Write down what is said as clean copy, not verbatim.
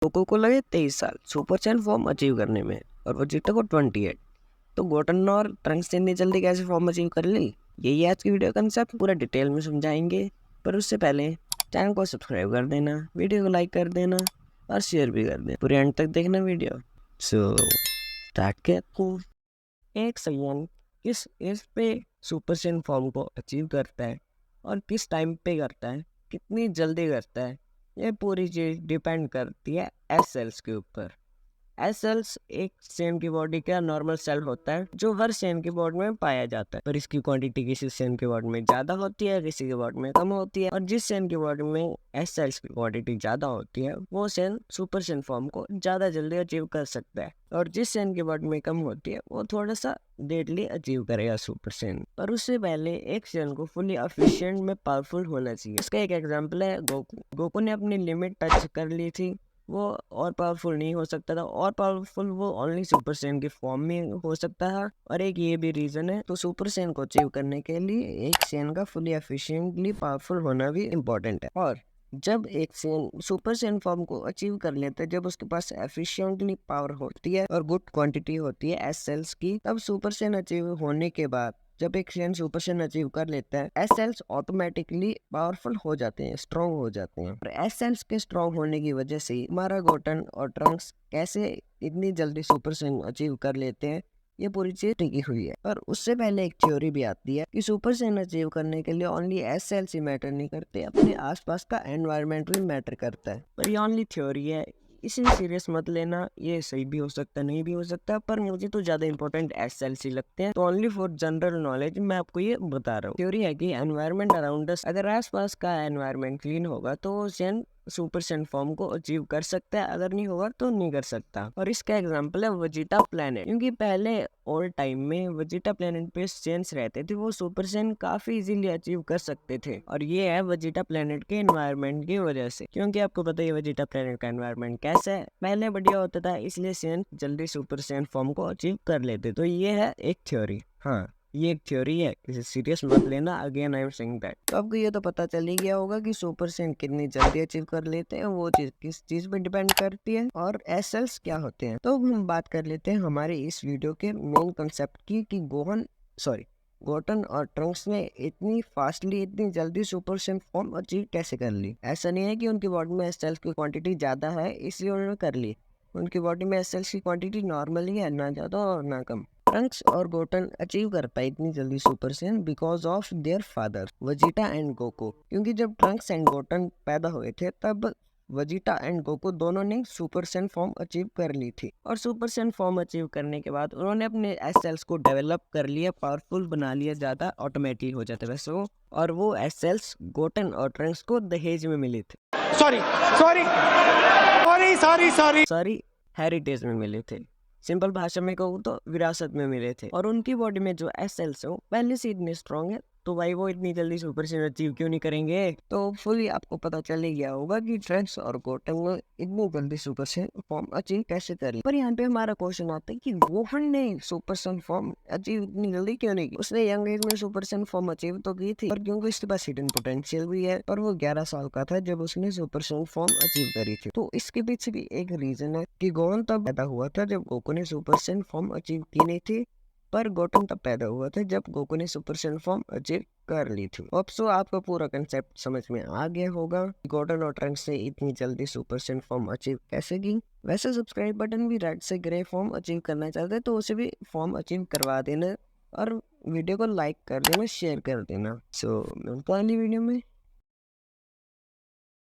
Goku को लगे 23 साल सुपर सैयन फॉर्म अचीव करने में और वेजिटा को 28। तो गोटन और ट्रंक्स ने इतनी जल्दी कैसे फॉर्म अचीव कर ली, यही आज की वीडियो कंसेप्ट पूरा डिटेल में समझाएंगे। पर उससे पहले चैनल को सब्सक्राइब कर देना, वीडियो को लाइक कर देना और शेयर भी कर देना। पूरे एंड तक देखना वीडियो। सो स्टार्ट करते हैं। एक सैयन किस एज पे सुपर सैयन फॉर्म को अचीव करता है और किस टाइम पे करता है, कितनी जल्दी करता है, ये पूरी चीज़ डिपेंड करती है एस सेल्स के ऊपर। एस सेल्स एक सैयन की बॉडी का नॉर्मल सेल होता है जो हर सैयन की बॉडी में पाया जाता है, पर इसकी क्वांटिटी किसी सैयन की बॉडी में ज़्यादा होती है, किसी की बॉडी में कम होती है। और जिस सैयन की बॉडी में एस सेल्स की क्वांटिटी ज़्यादा होती है वो सैयन सुपर सैयन फॉर्म को ज़्यादा जल्दी अचीव कर सकता है, और जिस सैयन की बॉडी में कम होती है वो थोड़ा सा लेटली अचीव करेगा सुपर सैयन। पर उससे पहले एक सैयन को फुली एफिशिएंट में पावरफुल होना चाहिए। इसका एक एग्जांपल है गोकू। गोकू ने अपनी लिमिट टच कर ली थी, वो और पावरफुल नहीं हो सकता था। और पावरफुल वो ओनली सुपर सैयन की फॉर्म में हो सकता है, और एक ये भी रीजन है। तो सुपर सैयन को अचीव करने के लिए एक सैयन का फुली एफिशिएंटली पावरफुल होना भी इम्पोर्टेंट है। और जब एक सैयन सुपर सैयन फॉर्म को अचीव कर लेता है, जब उसके पास एफिशिएंटली पावर होती है और गुड क्वांटिटी होती है एस सेल्स की, तब सुपर सैयन अचीव होने के बाद जब एक सैयन सुपर सैयन अचीव कर लेता है, एस सेल्स ऑटोमेटिकली पावरफुल हो जाते हैं, स्ट्रॉन्ग हो जाते हैं। और एस सेल्स के स्ट्रॉन्ग होने की वजह से हमारा गोटन और ट्रंक्स कैसे इतनी जल्दी सुपर सैयन अचीव कर लेते हैं, ये पूरी चीज टिकी हुई है। पर उससे पहले एक थ्योरी भी आती है कि सुपर सैयन अचीव करने के लिए ओनली एस सेल्स ही मैटर नहीं करते, अपने आसपास का एनवायरनमेंट भी मैटर करता है। पर ये ओनली थ्योरी है, इसे सीरियस मत लेना, ये सही भी हो सकता नहीं भी हो सकता। पर मुझे तो ज्यादा इंपॉर्टेंट एस सेल्स ही लगते हैं, तो ओनली फॉर जनरल नॉलेज मैं आपको ये बता रहा हूँ। थ्योरी है कि एनवायरनमेंट अराउंड अस, अगर आसपास का एनवायरनमेंट क्लीन होगा तो सैयन सुपर सैयन फॉर्म को अचीव कर सकता है, अगर नहीं होगा तो नहीं कर सकता। और इसका एग्जांपल है वेजिटा प्लेनेट, क्योंकि पहले ओल्ड टाइम में वेजिटा प्लेनेट पे सैयन्स रहते थे, वो सुपर सैयन काफी इजीली अचीव कर सकते थे। और ये है वेजिटा प्लेनेट के एनवायरनमेंट की वजह से, क्योंकि आपको पता है वेजिटा प्लेनेट का एनवायरनमेंट कैसा है, पहले बढ़िया होता था, इसलिए सैयन जल्दी सुपर सैयन फॉर्म को अचीव कर लेते। तो ये है एक थ्योरी। हाँ, ये एक थ्योरी है, इसे सीरियस मत लेना। Again I am saying that. तो आपको ये तो पता चल ही गया होगा कि सुपर सैयन कितनी जल्दी अचीव कर लेते हैं, वो चीज किस चीज पे डिपेंड करती है और एस सेल्स क्या होते हैं। तो हम बात कर लेते हैं हमारे इस वीडियो के मेन कंसेप्ट की कि गोटन और ट्रंक्स ने इतनी फास्टली, इतनी जल्दी सुपर सैयन फॉर्म अचीव कैसे कर ली। ऐसा नहीं है कि उनकी बॉडी में एस सेल्स की क्वांटिटी ज्यादा है इसलिए उन्होंने कर ली। उनकी बॉडी में एस सेल्स की क्वांटिटी नॉर्मली है, ना ज्यादा और ना कम। ट्रंक्स और गोटन अचीव कर पाए इतनी जल्दी super Saiyan because of their father Vegeta and Goku, क्योंकि जब ट्रंक्स एंड गोटन पैदा हुए थे तब वेजिटा एंड गोकू दोनों ने सुपर सैयन फॉर्म अचीव कर ली थी। और सुपर सैयन फॉर्म अचीव करने के बाद उन्होंने अपने एस सेल्स को डेवलप कर लिया, पावरफुल बना लिया, ज्यादा ऑटोमेटिक हो जाते वैसे वो। और वो एस सेल्स गोटन और ट्रंक्स को दहेज में मिले थे। सॉरी, हेरिटेज में मिले थे। सिंपल भाषा में कहूँ तो विरासत में मिले थे। और उनकी बॉडी में जो एस सेल्स है वो पहले से इतने स्ट्रॉन्ग है, तो भाई वो इतनी जल्दी सुपर सैयन अचीव क्यों नहीं करेंगे। तो फुली आपको पता चल ही गया होगा कि ट्रंक्स और गोटन ने इतनी जल्दी सुपर सैयन फॉर्म अचीव कैसे कर ली। पर यहाँ पे हमारा क्वेश्चन आता है कि गोहन ने सुपर सैयन फॉर्म अचीव इतनी जल्दी क्यों नहीं की। उसने यंग एज में सुपर सैयन फॉर्म अचीव तो की थी, पर क्योंकि उसके पास हिडन पोटेंशियल भी है। पर वो 11 साल का था जब उसने सुपर सैयन फॉर्म अचीव करी थी। तो इसके पीछे भी एक रीजन है कि गोहन तब पैदा हुआ था जब गोकू ने सुपर सैयन फॉर्म अचीव की नहीं थी, पर गोटन तब पैदा हुआ था जब गोकू ने सुपर सैयन फॉर्म अचीव कर ली थी। अब सो आपको पूरा कंसेप्ट समझ में आ गया होगा गोटन और ट्रंक्स ने इतनी जल्दी सुपर सैयन फॉर्म अचीव कैसे की। वैसे सब्सक्राइब बटन भी रेड से ग्रे फॉर्म अचीव करना चाहते हैं तो उसे भी फॉर्म अचीव करवा देना, और वीडियो को लाइक कर देना, शेयर कर देना। सो मिलते हैं अगली वीडियो में।